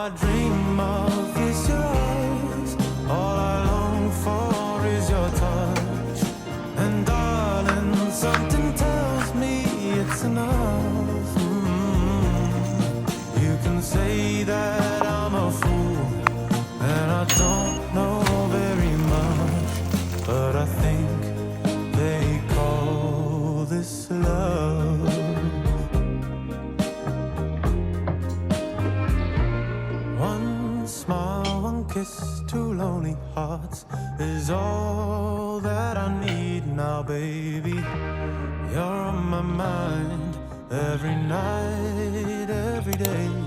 I dream of is your eyes. All I long for is your touch. And darling, something tells me it's enough. You can say that I'm a fool, and I don't know very much, but I think they call this love. One smile, one kiss, two lonely hearts is all that I need now, baby. You're on my mind every night, every day.